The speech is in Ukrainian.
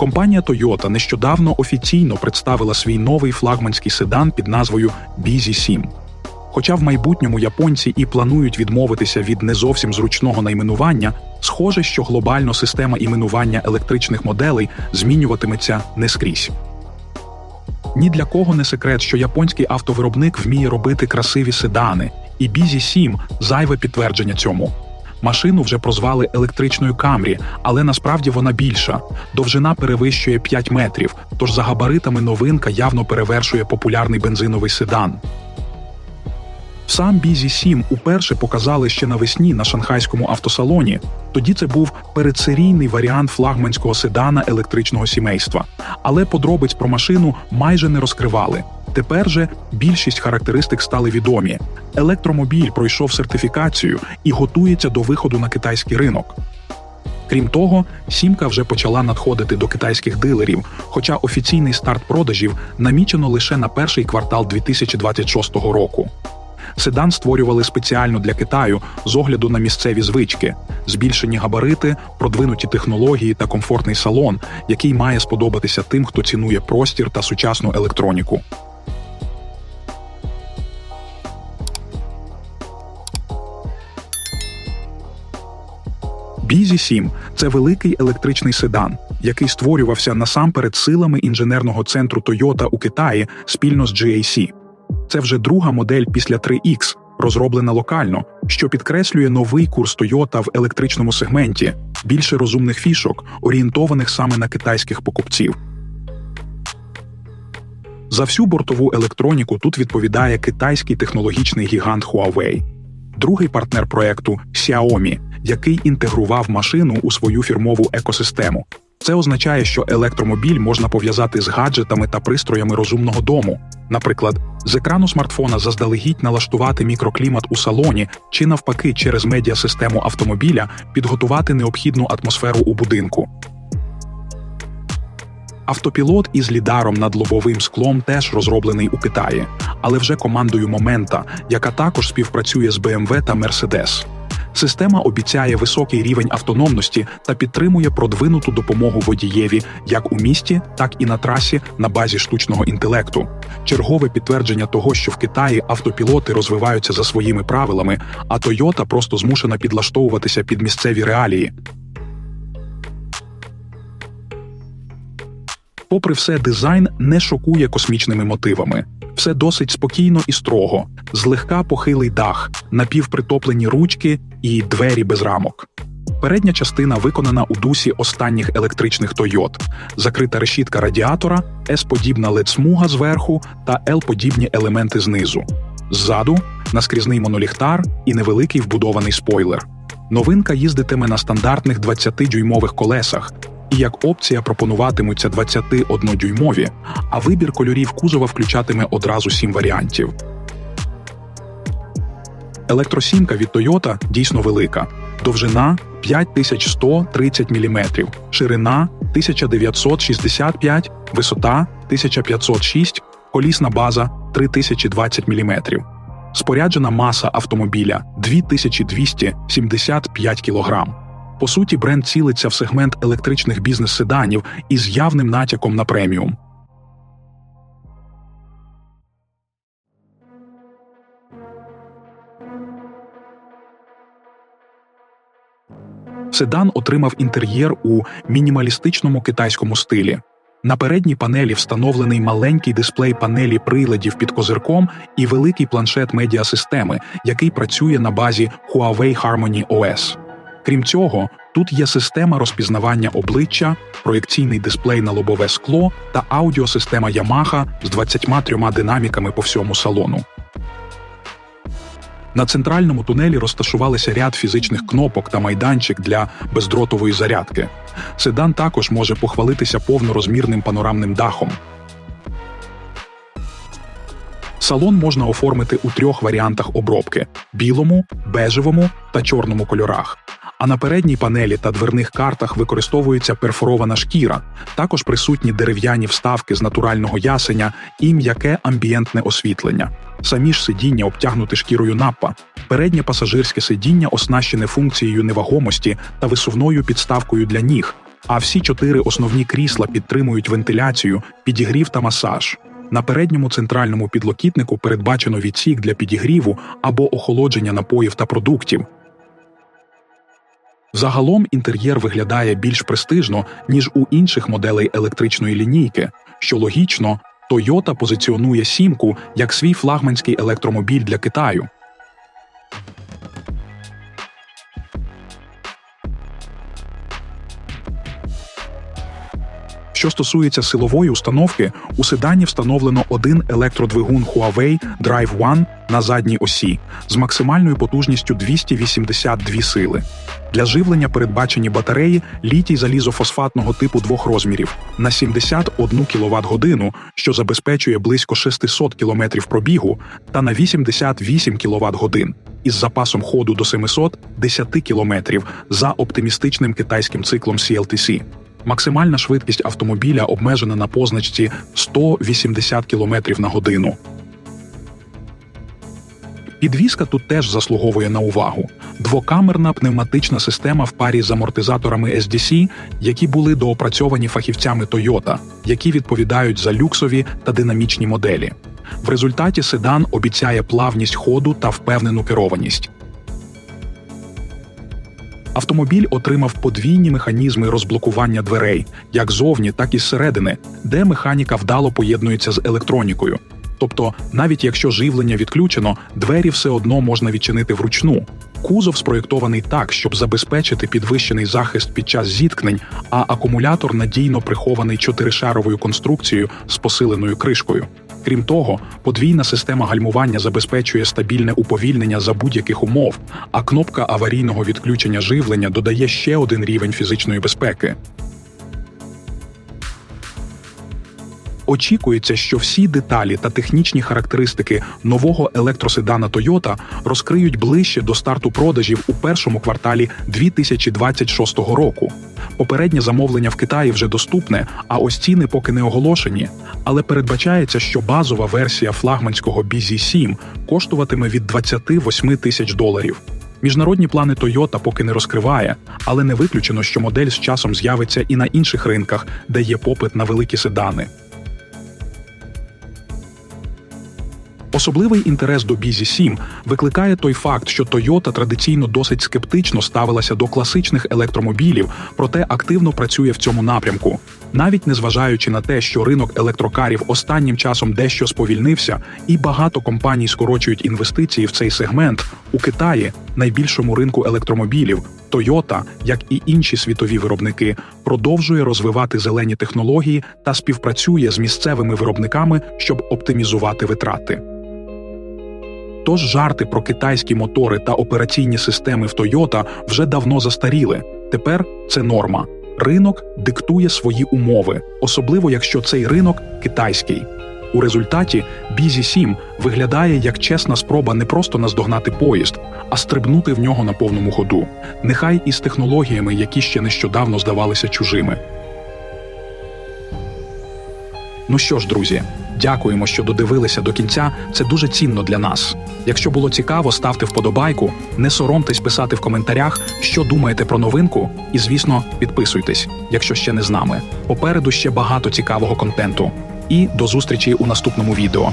Компанія Toyota нещодавно офіційно представила свій новий флагманський седан під назвою BZ7. Хоча в майбутньому японці і планують відмовитися від не зовсім зручного найменування, схоже, що глобально система іменування електричних моделей змінюватиметься не скрізь. Ні для кого не секрет, що японський автовиробник вміє робити красиві седани, і BZ7 – зайве підтвердження цьому. Машину вже прозвали електричною Камрі, але насправді вона більша. Довжина перевищує 5 метрів, тож за габаритами новинка явно перевершує популярний бензиновий седан. Сам BZ7 уперше показали ще навесні на шанхайському автосалоні. Тоді це був передсерійний варіант флагманського седана електричного сімейства. Але подробиць про машину майже не розкривали. Тепер же більшість характеристик стали відомі. Електромобіль пройшов сертифікацію і готується до виходу на китайський ринок. Крім того, «Сімка» вже почала надходити до китайських дилерів, хоча офіційний старт продажів намічено лише на перший квартал 2026 року. Седан створювали спеціально для Китаю з огляду на місцеві звички, збільшені габарити, продвинуті технології та комфортний салон, який має сподобатися тим, хто цінує простір та сучасну електроніку. BZ7 – це великий електричний седан, який створювався насамперед силами інженерного центру Toyota у Китаї спільно з GAC. Це вже друга модель після 3X, розроблена локально, що підкреслює новий курс Toyota в електричному сегменті, більше розумних фішок, орієнтованих саме на китайських покупців. За всю бортову електроніку тут відповідає китайський технологічний гігант Huawei. Другий партнер проекту – Xiaomi, який інтегрував машину у свою фірмову екосистему. Це означає, що електромобіль можна пов'язати з гаджетами та пристроями розумного дому. Наприклад, з екрану смартфона заздалегідь налаштувати мікроклімат у салоні чи навпаки через медіасистему автомобіля підготувати необхідну атмосферу у будинку. Автопілот із лідаром над лобовим склом теж розроблений у Китаї, але вже командою Momenta, яка також співпрацює з BMW та Mercedes. Система обіцяє високий рівень автономності та підтримує продвинуту допомогу водієві як у місті, так і на трасі на базі штучного інтелекту. Чергове підтвердження того, що в Китаї автопілоти розвиваються за своїми правилами, а Toyota просто змушена підлаштовуватися під місцеві реалії. Попри все, дизайн не шокує космічними мотивами. Все досить спокійно і строго. Злегка похилий дах, напівпритоплені ручки і двері без рамок. Передня частина виконана у дусі останніх електричних Toyota. Закрита решітка радіатора, S-подібна LED-смуга зверху та L-подібні елементи знизу. Ззаду – наскрізний моноліхтар і невеликий вбудований спойлер. Новинка їздитиме на стандартних 20-дюймових колесах, і як опція пропонуватимуться 21-дюймові, а вибір кольорів кузова включатиме одразу 7 варіантів. Електросімка від Toyota дійсно велика. Довжина – 5130 мм, ширина – 1965, висота – 1506, колісна база – 3020 мм. Споряджена маса автомобіля – 2275 кг. По суті, бренд цілиться в сегмент електричних бізнес-седанів із явним натяком на преміум. Седан отримав інтер'єр у мінімалістичному китайському стилі. На передній панелі встановлений маленький дисплей панелі приладів під козирком і великий планшет медіасистеми, який працює на базі Huawei Harmony OS. Крім цього, тут є система розпізнавання обличчя, проєкційний дисплей на лобове скло та аудіосистема Yamaha з 23 динаміками по всьому салону. На центральному тунелі розташувалися ряд фізичних кнопок та майданчик для бездротової зарядки. Седан також може похвалитися повнорозмірним панорамним дахом. Салон можна оформити у 3 варіантах обробки – білому, бежевому та чорному кольорах. А на передній панелі та дверних картах використовується перфорована шкіра, також присутні дерев'яні вставки з натурального ясеня і м'яке амбієнтне освітлення. Самі ж сидіння обтягнуті шкірою наппа. Переднє пасажирське сидіння оснащене функцією невагомості та висувною підставкою для ніг, А всі 4 основні крісла підтримують вентиляцію, підігрів та масаж. На передньому центральному підлокітнику передбачено відсік для підігріву або охолодження напоїв та продуктів. Загалом інтер'єр виглядає більш престижно, ніж у інших моделей електричної лінійки. Що логічно, Toyota позиціонує Сімку як свій флагманський електромобіль для Китаю. Що стосується силової установки, у седані встановлено один електродвигун Huawei Drive One на задній осі з максимальною потужністю 282 сили. Для живлення передбачені батареї літій-залізофосфатного типу 2 розмірів на 71 кВт-годину, що забезпечує близько 600 км пробігу, та на 88 кВт-годин із запасом ходу до 710 км за оптимістичним китайським циклом CLTC. Максимальна швидкість автомобіля обмежена на позначці 180 км на годину. Підвізка тут теж заслуговує на увагу. Двокамерна пневматична система в парі з амортизаторами SDC, які були доопрацьовані фахівцями Toyota, які відповідають за люксові та динамічні моделі. В результаті седан обіцяє плавність ходу та впевнену керованість. Автомобіль отримав подвійні механізми розблокування дверей, як зовні, так і зсередини, де механіка вдало поєднується з електронікою. Тобто, навіть якщо живлення відключено, двері все одно можна відчинити вручну. Кузов спроєктований так, щоб забезпечити підвищений захист під час зіткнень, а акумулятор надійно прихований 4-шаровою конструкцією з посиленою кришкою. Крім того, подвійна система гальмування забезпечує стабільне уповільнення за будь-яких умов, а кнопка аварійного відключення живлення додає ще один рівень фізичної безпеки. Очікується, що всі деталі та технічні характеристики нового електроседана Toyota розкриють ближче до старту продажів у першому кварталі 2026 року. Попереднє замовлення в Китаї вже доступне, а ось ціни поки не оголошені. Але передбачається, що базова версія флагманського BZ7 коштуватиме від $28 тисяч. Міжнародні плани Toyota поки не розкриває, але не виключено, що модель з часом з'явиться і на інших ринках, де є попит на великі седани. Особливий інтерес до BZ7 викликає той факт, що Toyota традиційно досить скептично ставилася до класичних електромобілів, проте активно працює в цьому напрямку. Навіть незважаючи на те, що ринок електрокарів останнім часом дещо сповільнився і багато компаній скорочують інвестиції в цей сегмент, у Китаї, найбільшому ринку електромобілів, Toyota, як і інші світові виробники, продовжує розвивати зелені технології та співпрацює з місцевими виробниками, щоб оптимізувати витрати. Тож жарти про китайські мотори та операційні системи в Toyota вже давно застаріли. Тепер це норма. Ринок диктує свої умови, особливо якщо цей ринок китайський. У результаті BZ7 виглядає як чесна спроба не просто наздогнати поїзд, а стрибнути в нього на повному ходу. Нехай і з технологіями, які ще нещодавно здавалися чужими. Ну що ж, друзі, дякуємо, що додивилися до кінця, це дуже цінно для нас. Якщо було цікаво, ставте вподобайку, не соромтесь писати в коментарях, що думаєте про новинку, і, звісно, підписуйтесь, якщо ще не з нами. Попереду ще багато цікавого контенту. І до зустрічі у наступному відео.